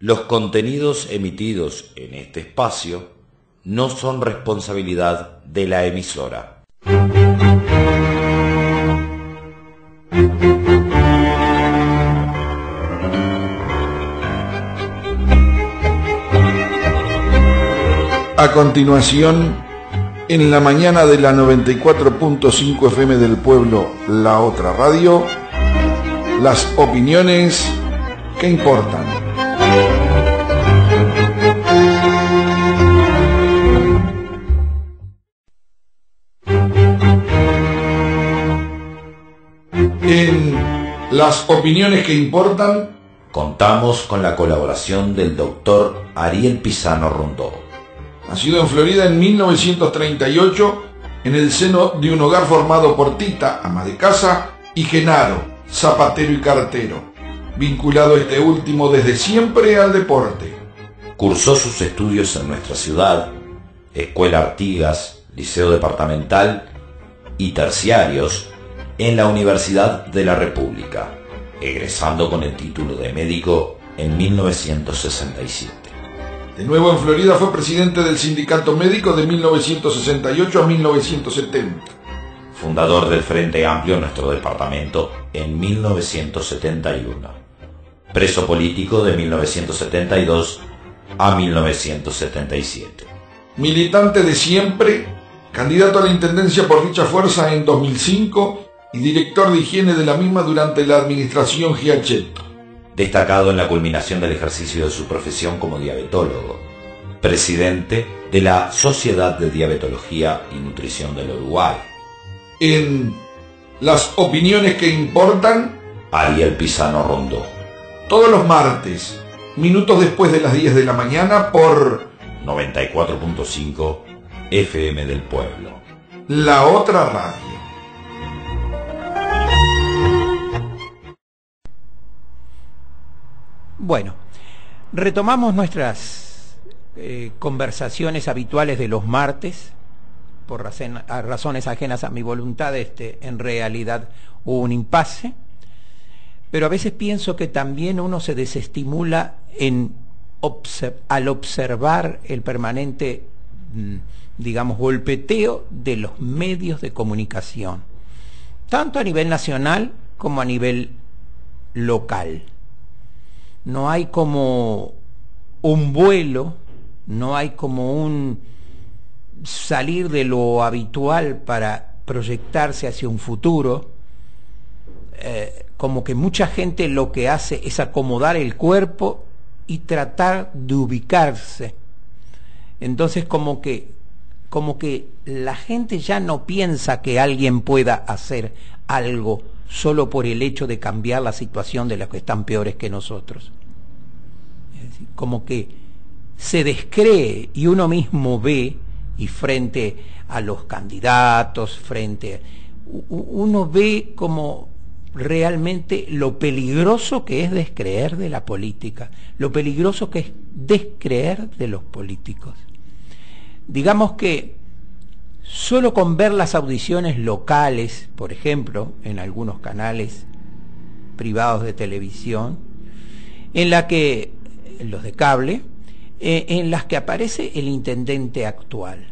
Los contenidos emitidos en este espacio no son responsabilidad de la emisora. A continuación, en la mañana de la 94.5 FM del pueblo, La Otra Radio, las opiniones que importan. En las opiniones que importan, contamos con la colaboración del doctor Ariel Pisano Rondó. Nacido en Florida en 1938, en el seno de un hogar formado por Tita, ama de casa, y Genaro, zapatero y cartero, vinculado este último desde siempre al deporte. Cursó sus estudios en nuestra ciudad, Escuela Artigas, Liceo Departamental y terciarios en la Universidad de la República, egresando con el título de médico en 1967. De nuevo en Florida fue presidente del Sindicato Médico de 1968 a 1970. Fundador del Frente Amplio en nuestro departamento en 1971. Preso político de 1972 a 1977. Militante de siempre, candidato a la intendencia por dicha fuerza en 2005 y director de higiene de la misma durante la administración Giacchetto. Destacado en la culminación del ejercicio de su profesión como diabetólogo. Presidente de la Sociedad de Diabetología y Nutrición del Uruguay. En las opiniones que importan, Ariel Pisano Rondó. Todos los martes, minutos después de las 10 de la mañana por 94.5 FM del pueblo. La Otra Radio. Bueno, retomamos nuestras conversaciones habituales de los martes. Por razones ajenas a mi voluntad, en realidad hubo un impasse. Pero a veces pienso que también uno se desestimula al observar el permanente, digamos, golpeteo de los medios de comunicación, tanto a nivel nacional como a nivel local. No hay como un vuelo, no hay como un salir de lo habitual para proyectarse hacia un futuro. Como que mucha gente lo que hace es acomodar el cuerpo y tratar de ubicarse. Entonces como que la gente ya no piensa que alguien pueda hacer algo solo por el hecho de cambiar la situación de los que están peores que nosotros. Es decir, como que se descree y uno mismo ve, y frente a los candidatos, uno ve como realmente lo peligroso que es descreer de la política, lo peligroso que es descreer de los políticos. Digamos que solo con ver las audiciones locales, por ejemplo, en algunos canales privados de televisión, en los de cable, en las que aparece el intendente actual.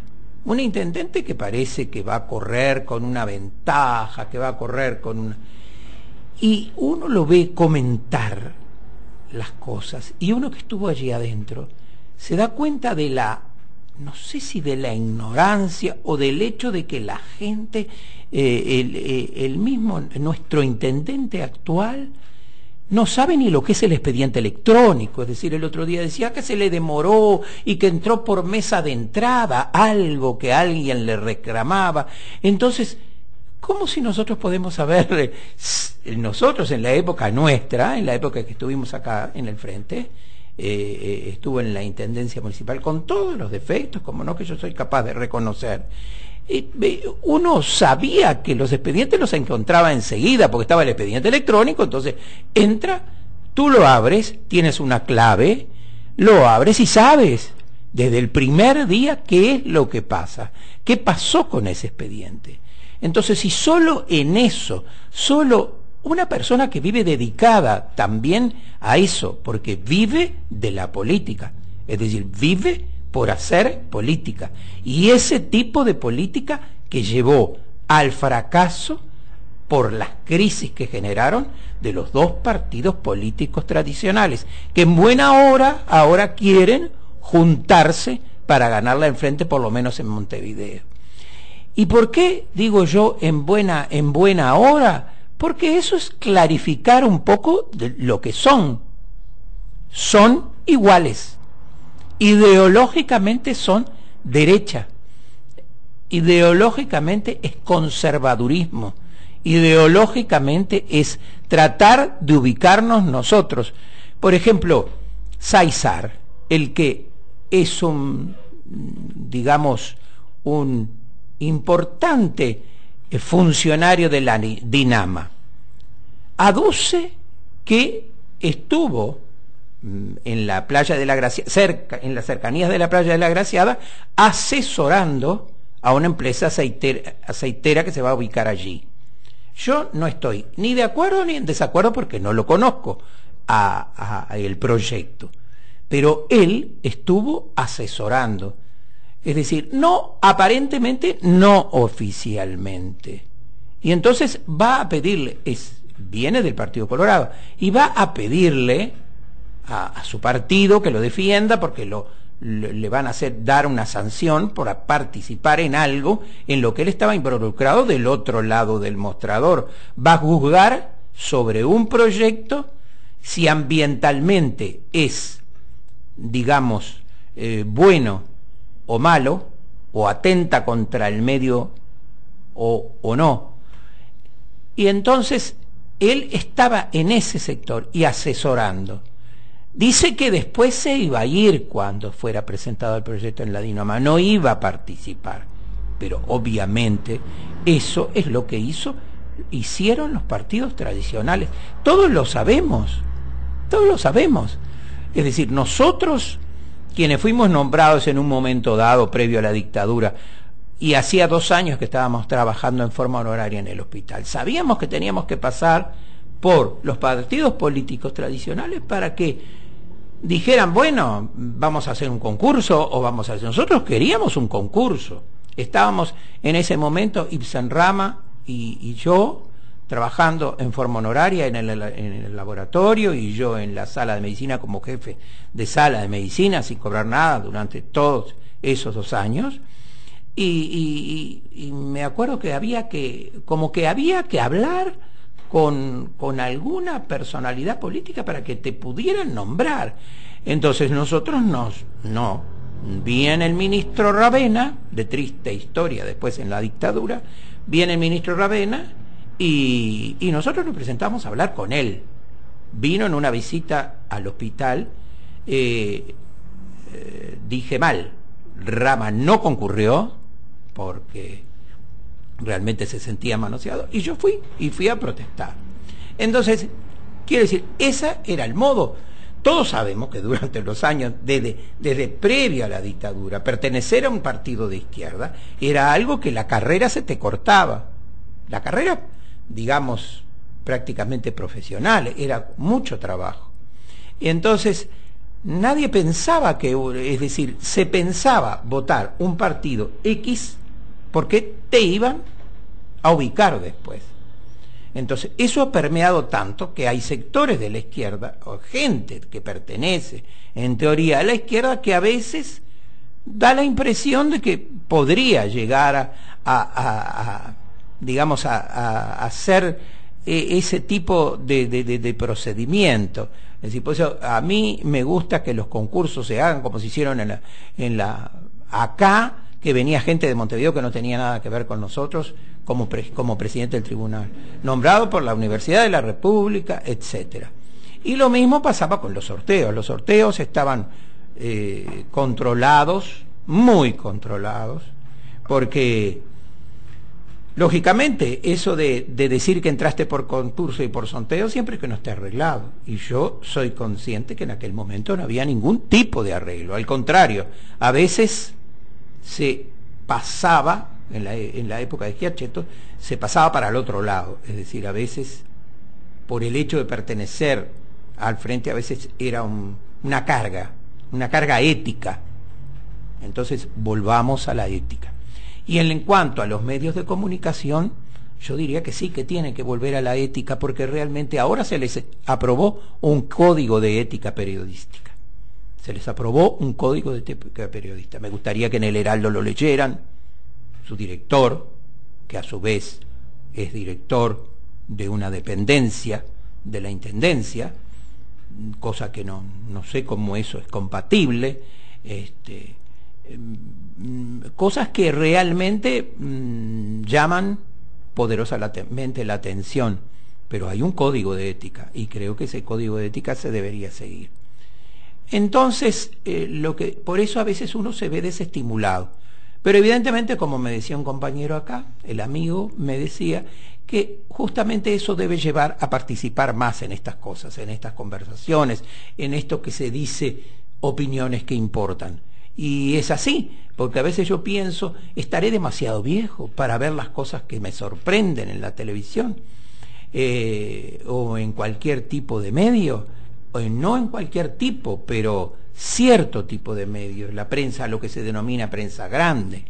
Un intendente que parece que va a correr con una ventaja, que va a correr con una... Y uno lo ve comentar las cosas, y uno que estuvo allí adentro se da cuenta de no sé si de la ignorancia o del hecho de que la gente, el mismo, nuestro intendente actual, no sabe ni lo que es el expediente electrónico. Es decir, el otro día decía que se le demoró y que entró por mesa de entrada, algo que alguien le reclamaba. Entonces, ¿cómo si nosotros podemos saber, nosotros en la época nuestra, en la época que estuvimos acá en el frente, estuvo en la Intendencia Municipal con todos los defectos, como no que yo soy capaz de reconocer, uno sabía que los expedientes los encontraba enseguida, porque estaba el expediente electrónico. Entonces entra, tú lo abres, tienes una clave, lo abres y sabes desde el primer día qué es lo que pasa, qué pasó con ese expediente. Entonces, si solo en eso, solo una persona que vive dedicada también a eso, porque vive de la política, es decir, vive por hacer política. Y ese tipo de política que llevó al fracaso por las crisis que generaron de los dos partidos políticos tradicionales, que en buena hora ahora quieren juntarse para ganarla enfrente, por lo menos en Montevideo. ¿Y por qué digo yo en buena hora? Porque eso es clarificar un poco de lo que son. Son iguales. Ideológicamente son derecha. Ideológicamente es conservadurismo. Ideológicamente es tratar de ubicarnos nosotros. Por ejemplo, Sáizar, el que es un, digamos, un importante funcionario de la Dinama, aduce que estuvo en la playa de la Graciada, en las cercanías de la playa de la Graciada, asesorando a una empresa aceitera que se va a ubicar allí. Yo no estoy ni de acuerdo ni en desacuerdo porque no lo conozco a el proyecto, pero él estuvo asesorando, es decir, no aparentemente, no oficialmente. Y entonces va a pedirle, viene del Partido Colorado, y va a pedirle a su partido que lo defienda porque le van a dar una sanción por participar en algo en lo que él estaba involucrado del otro lado del mostrador. Va a juzgar sobre un proyecto si ambientalmente es, digamos, bueno o malo, o atenta contra el medio o no. Y entonces él estaba en ese sector y asesorando. Dice que después se iba a ir cuando fuera presentado el proyecto en la Dinama, no iba a participar, pero obviamente eso es lo que hicieron los partidos tradicionales. Todos lo sabemos, todos lo sabemos. Es decir, nosotros, quienes fuimos nombrados en un momento dado previo a la dictadura, y hacía 2 años que estábamos trabajando en forma honoraria en el hospital, sabíamos que teníamos que pasar por los partidos políticos tradicionales para que dijeran, bueno, vamos a hacer un concurso o vamos a hacer... Nosotros queríamos un concurso. Estábamos en ese momento, Ibsen Rama y yo, trabajando en forma honoraria en el laboratorio, y yo en la sala de medicina como jefe de sala de medicina sin cobrar nada durante todos esos 2 años. Y me acuerdo que había que hablar con alguna personalidad política para que te pudieran nombrar. Entonces nosotros no. Viene el ministro Ravena, de triste historia después en la dictadura, viene el ministro Ravena y nosotros nos presentamos a hablar con él. Vino en una visita al hospital, dije mal, Rama no concurrió porque realmente se sentía manoseado, y yo fui a protestar. Entonces, quiero decir, ese era el modo. Todos sabemos que durante los años, desde previo a la dictadura, pertenecer a un partido de izquierda era algo que la carrera se te cortaba. La carrera, digamos, prácticamente profesional, era mucho trabajo. Y entonces, nadie pensaba es decir, se pensaba votar un partido X porque te iban a ubicar después. Entonces, eso ha permeado tanto que hay sectores de la izquierda, o gente que pertenece, en teoría, a la izquierda, que a veces da la impresión de que podría llegar digamos, a hacer ese tipo de procedimiento. Es decir, por eso a mí me gusta que los concursos se hagan como se hicieron acá, que venía gente de Montevideo que no tenía nada que ver con nosotros, como presidente del tribunal, nombrado por la Universidad de la República, etcétera. Y lo mismo pasaba con los sorteos. Los sorteos estaban controlados, muy controlados, porque lógicamente eso de decir que entraste por concurso y por sorteo siempre es que no esté arreglado. Y yo soy consciente que en aquel momento no había ningún tipo de arreglo. Al contrario, a veces se pasaba, en la época de Schiacchetto, se pasaba para el otro lado. Es decir, a veces por el hecho de pertenecer al frente a veces era una carga ética. Entonces volvamos a la ética. Y en cuanto a los medios de comunicación, yo diría que sí, que tienen que volver a la ética, porque realmente ahora se les aprobó un código de ética periodística. Se les aprobó un código de ética periodística. Me gustaría que en el Heraldo lo leyeran. Su director, que a su vez es director de una dependencia de la Intendencia, cosa que no sé cómo eso es compatible, cosas que realmente llaman poderosamente la atención, pero hay un código de ética y creo que ese código de ética se debería seguir. Entonces, por eso a veces uno se ve desestimulado, pero evidentemente, como me decía un compañero acá, el amigo me decía que justamente eso debe llevar a participar más en estas cosas, en estas conversaciones, en esto que se dice opiniones que importan. Y es así, porque a veces yo pienso, estaré demasiado viejo para ver las cosas que me sorprenden en la televisión o en cualquier tipo de medio, o no en cualquier tipo, pero cierto tipo de medios, la prensa, lo que se denomina prensa grande,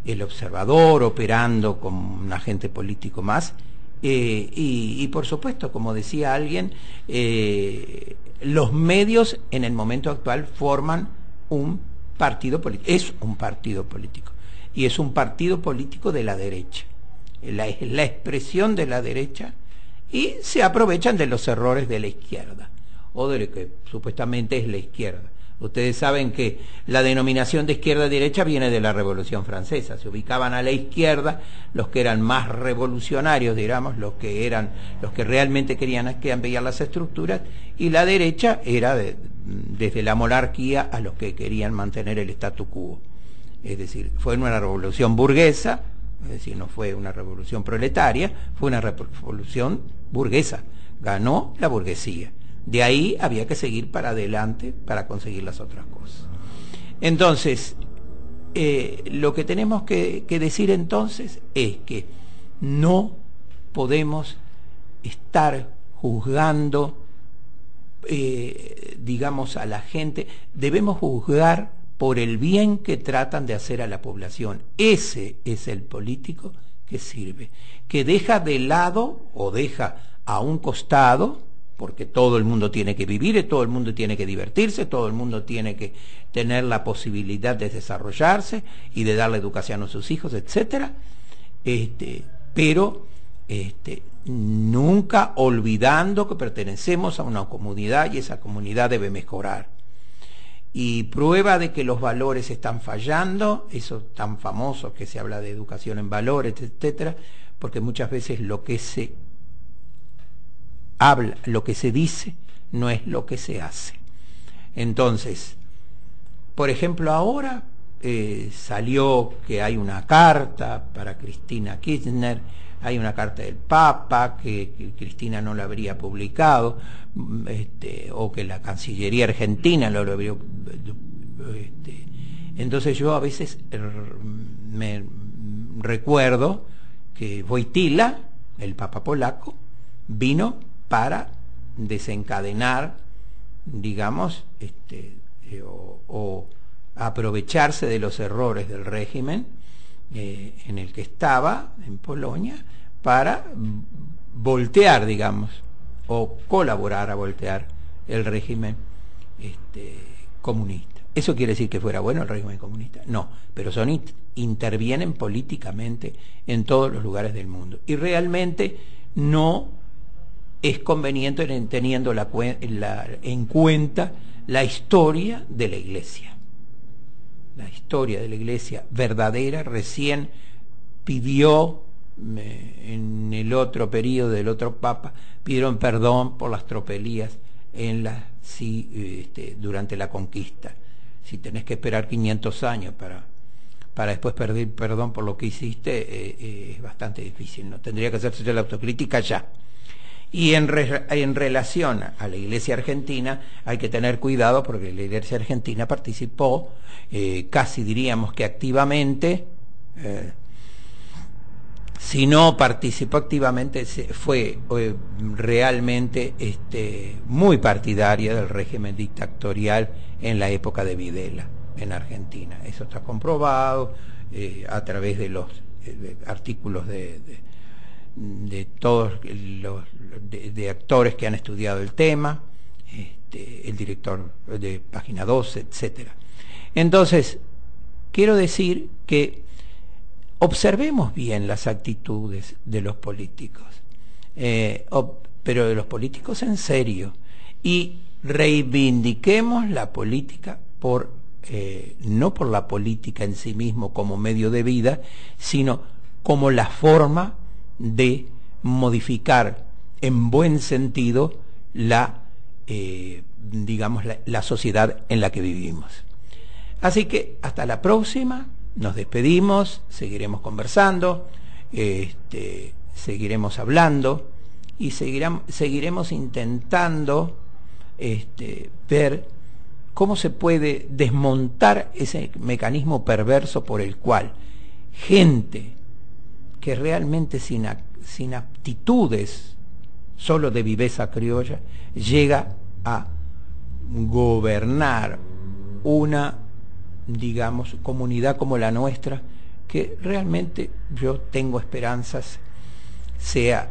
el Observador operando como un agente político más, y por supuesto, como decía alguien, los medios en el momento actual forman un partido político, es un partido político, y es un partido político de la derecha, la expresión de la derecha, y se aprovechan de los errores de la izquierda, o de lo que supuestamente es la izquierda. Ustedes saben que la denominación de izquierda-derecha viene de la Revolución Francesa. Se ubicaban a la izquierda los que eran más revolucionarios, digamos, los que realmente querían cambiar las estructuras, y la derecha era desde la monarquía a los que querían mantener el statu quo. Es decir, fue una revolución burguesa, es decir, no fue una revolución proletaria, fue una revolución burguesa. Ganó la burguesía. De ahí había que seguir para adelante para conseguir las otras cosas. Entonces, lo que tenemos que decir entonces es que no podemos estar juzgando, digamos, a la gente. Debemos juzgar por el bien que tratan de hacer a la población. Ese es el político que sirve, que deja de lado o deja a un costado, porque todo el mundo tiene que vivir, todo el mundo tiene que divertirse, todo el mundo tiene que tener la posibilidad de desarrollarse y de darle educación a sus hijos, etcétera, pero nunca olvidando que pertenecemos a una comunidad y esa comunidad debe mejorar. Y prueba de que los valores están fallando, eso tan famoso que se habla de educación en valores, etcétera, porque muchas veces lo que se habla, lo que se dice, no es lo que se hace. Entonces, por ejemplo, ahora salió que hay una carta para Cristina Kirchner, hay una carta del Papa que Cristina no la habría publicado, o que la Cancillería Argentina lo habría. Entonces yo a veces me recuerdo que Wojtyła, el Papa polaco, vino para desencadenar, digamos, o aprovecharse de los errores del régimen en el que estaba, en Polonia, para voltear, digamos, o colaborar a voltear el régimen comunista. ¿Eso quiere decir que fuera bueno el régimen comunista? No, pero intervienen políticamente en todos los lugares del mundo. Y realmente no es conveniente teniendo en cuenta la historia de la Iglesia. La historia de la Iglesia verdadera recién pidió, en el otro periodo del otro Papa, pidieron perdón por las tropelías durante la conquista. Si tenés que esperar 500 años para después pedir perdón por lo que hiciste, es bastante difícil, ¿no? Tendría que hacerse la autocrítica ya. Y en relación a la Iglesia Argentina hay que tener cuidado porque la Iglesia Argentina participó, casi diríamos que activamente, si no participó activamente, fue realmente muy partidaria del régimen dictatorial en la época de Videla en Argentina. Eso está comprobado a través de los artículos de todos los de actores que han estudiado el tema, el director de Página 12, etcétera. Entonces, quiero decir que observemos bien las actitudes de los políticos, pero de los políticos en serio, y reivindiquemos la política no por la política en sí mismo como medio de vida, sino como la forma de modificar en buen sentido la sociedad en la que vivimos. Así que hasta la próxima, nos despedimos, seguiremos conversando, seguiremos hablando y seguiremos intentando ver cómo se puede desmontar ese mecanismo perverso por el cual gente que realmente sin aptitudes solo de viveza criolla llega a gobernar una, digamos, comunidad como la nuestra, que realmente yo tengo esperanzas sea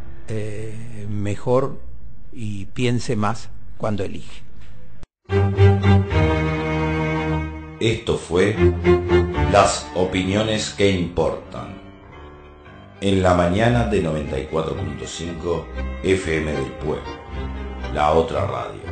mejor y piense más cuando elige. Esto fue Las opiniones que importan, en la mañana de 94.5 FM del Pueblo, la otra radio.